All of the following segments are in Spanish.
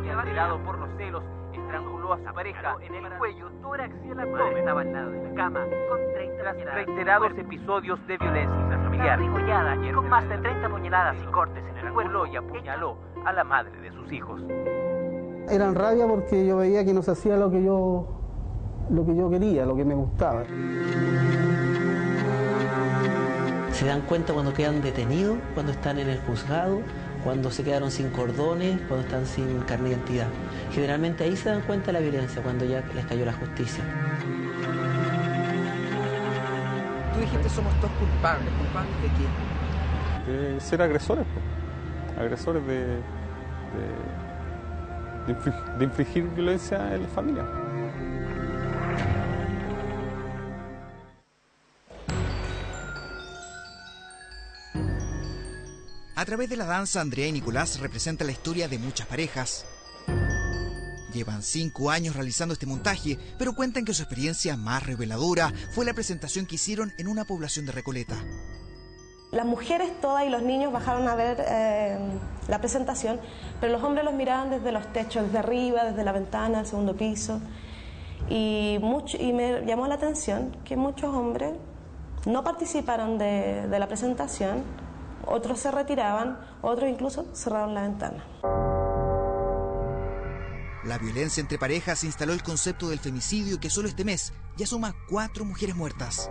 Alterado por los celos, estranguló a su pareja en el cuello, tórax y el abdomen. Estaba al lado de la cama, con 30 reiterados episodios de violencia intrafamiliar. Argollada y con más de 30 puñaladas y cortes en el cuerpo, y apuñaló a la madre de sus hijos. Eran rabia porque yo veía que no se hacía lo que yo quería, lo que me gustaba. Se dan cuenta cuando quedan detenidos, cuando están en el juzgado, cuando se quedaron sin cordones, cuando están sin carnet de identidad. Generalmente ahí se dan cuenta de la violencia, cuando ya les cayó la justicia. Tú dijiste somos todos culpables. ¿Culpables de qué? De ser agresores, agresores de infligir violencia en la familia. A través de la danza, Andrea y Nicolás representan la historia de muchas parejas. Llevan 5 años realizando este montaje, pero cuentan que su experiencia más reveladora fue la presentación que hicieron en una población de Recoleta. Las mujeres todas y los niños bajaron a ver la presentación, pero los hombres los miraban desde los techos, desde arriba, desde la ventana, del segundo piso. Y me llamó la atención que muchos hombres no participaron de la presentación. Otros se retiraban, otros incluso cerraron la ventana. La violencia entre parejas instaló el concepto del femicidio, que solo este mes ya suma 4 mujeres muertas.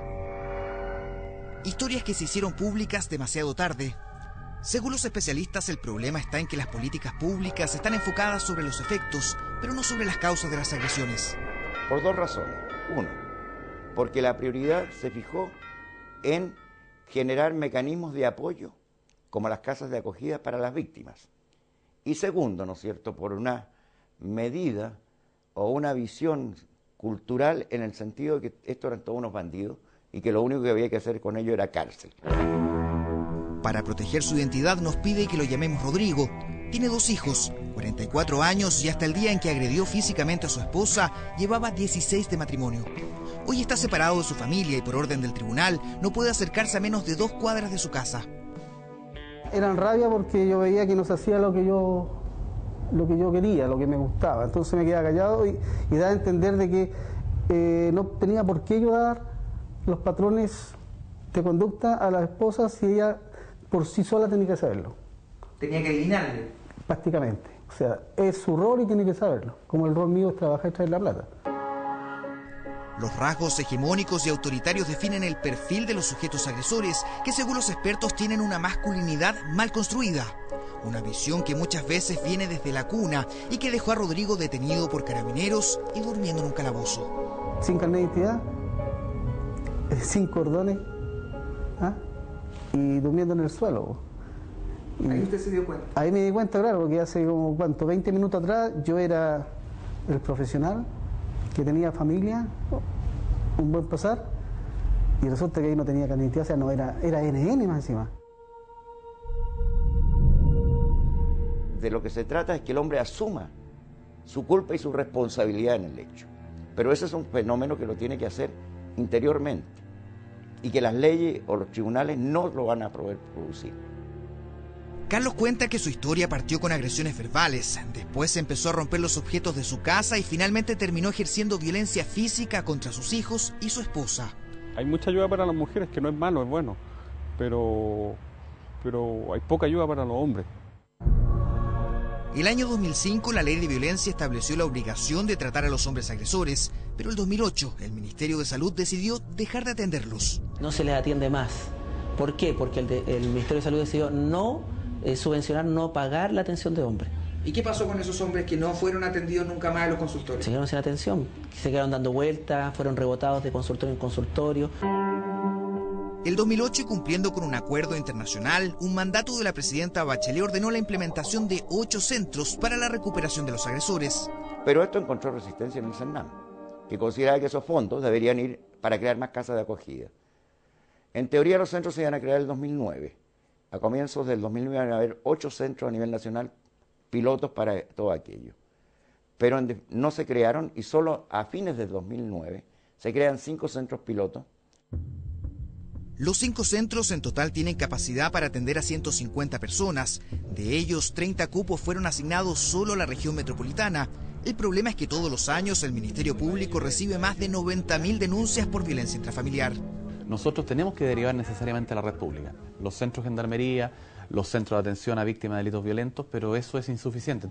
Historias que se hicieron públicas demasiado tarde. Según los especialistas, el problema está en que las políticas públicas están enfocadas sobre los efectos, pero no sobre las causas de las agresiones. Por 2 razones. 1, porque la prioridad se fijó en generar mecanismos de apoyo, como las casas de acogida para las víctimas. Y segundo, ¿no es cierto?, por una medida o una visión cultural en el sentido de que estos eran todos unos bandidos y que lo único que había que hacer con ellos era cárcel. Para proteger su identidad nos pide que lo llamemos Rodrigo. Tiene 2 hijos, 44 años, y hasta el día en que agredió físicamente a su esposa llevaba 16 de matrimonio. Hoy está separado de su familia y por orden del tribunal no puede acercarse a menos de 2 cuadras de su casa. Eran rabia porque yo veía que no se hacía lo que yo quería, lo que me gustaba. Entonces me quedaba callado y daba a entender de que no tenía por qué ayudar los patrones de conducta a las esposas si ella por sí sola tenía que saberlo. Tenía que adivinarle. Prácticamente. O sea, es su rol y tiene que saberlo. Como el rol mío es trabajar y traer la plata. Los rasgos hegemónicos y autoritarios definen el perfil de los sujetos agresores, que según los expertos tienen una masculinidad mal construida. Una visión que muchas veces viene desde la cuna y que dejó a Rodrigo detenido por carabineros y durmiendo en un calabozo. Sin carnet de identidad, sin cordones, y durmiendo en el suelo. Ahí usted se dio cuenta. Ahí me di cuenta, claro, porque hace como, 20 minutos atrás yo era el profesional que tenía familia, un buen pasar, y resulta que ahí no tenía carnet de identidad, o sea, no era NN más encima. De lo que se trata es que el hombre asuma su culpa y su responsabilidad en el hecho. Pero ese es un fenómeno que lo tiene que hacer interiormente y que las leyes o los tribunales no lo van a poder producir. Carlos cuenta que su historia partió con agresiones verbales, después empezó a romper los objetos de su casa y finalmente terminó ejerciendo violencia física contra sus hijos y su esposa. Hay mucha ayuda para las mujeres, que no es malo, es bueno, pero hay poca ayuda para los hombres. El año 2005 la ley de violencia estableció la obligación de tratar a los hombres agresores, pero el 2008 el Ministerio de Salud decidió dejar de atenderlos. No se les atiende más. ¿Por qué? Porque el Ministerio de Salud decidió no subvencionar, no pagar la atención de hombres. ¿Y qué pasó con esos hombres que no fueron atendidos nunca más en los consultorios? Se quedaron sin atención, se quedaron dando vueltas, fueron rebotados de consultorio en consultorio. El 2008, cumpliendo con un acuerdo internacional, un mandato de la presidenta Bachelet ordenó la implementación de 8 centros para la recuperación de los agresores. Pero esto encontró resistencia en el CERNAM, que consideraba que esos fondos deberían ir para crear más casas de acogida. En teoría los centros se iban a crear en el 2009. A comienzos del 2009 iban a haber 8 centros a nivel nacional, pilotos para todo aquello. Pero no se crearon y solo a fines del 2009 se crean 5 centros pilotos. Los 5 centros en total tienen capacidad para atender a 150 personas. De ellos, 30 cupos fueron asignados solo a la región metropolitana. El problema es que todos los años el Ministerio Público recibe más de 90.000 denuncias por violencia intrafamiliar. Nosotros tenemos que derivar necesariamente a la red pública, los centros de gendarmería, los centros de atención a víctimas de delitos violentos, pero eso es insuficiente.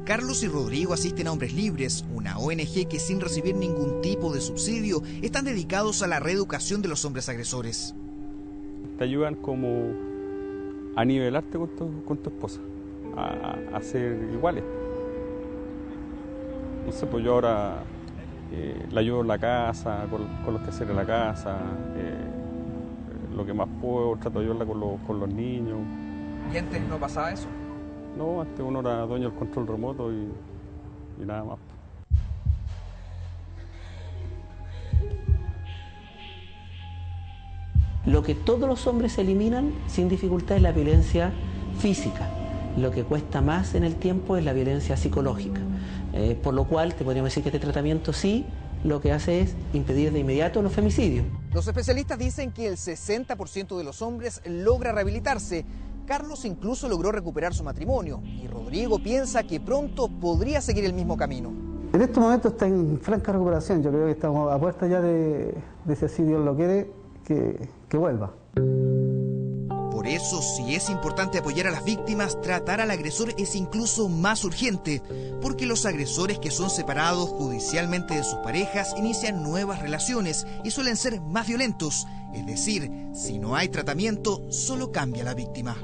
Carlos y Rodrigo asisten a Hombres Libres, una ONG que sin recibir ningún tipo de subsidio están dedicados a la reeducación de los hombres agresores. Te ayudan como a nivelarte con tu esposa, a ser iguales. No sé, pues yo ahora la ayudo en la casa, con los quehaceres de la casa, lo que más puedo trato de ayudarla con los niños. ¿Y antes no pasaba eso? No, antes uno era dueño del control remoto y nada más. Lo que todos los hombres eliminan sin dificultad es la violencia física. Lo que cuesta más en el tiempo es la violencia psicológica. Por lo cual te podríamos decir que este tratamiento sí lo que hace es impedir de inmediato los femicidios. Los especialistas dicen que el 60% de los hombres logra rehabilitarse. Carlos incluso logró recuperar su matrimonio y Rodrigo piensa que pronto podría seguir el mismo camino. En este momento está en franca recuperación. Yo creo que estamos a puerta ya de si así Dios lo quiere, que vuelva. Por eso, si es importante apoyar a las víctimas, tratar al agresor es incluso más urgente, porque los agresores que son separados judicialmente de sus parejas inician nuevas relaciones y suelen ser más violentos. Es decir, si no hay tratamiento, solo cambia la víctima.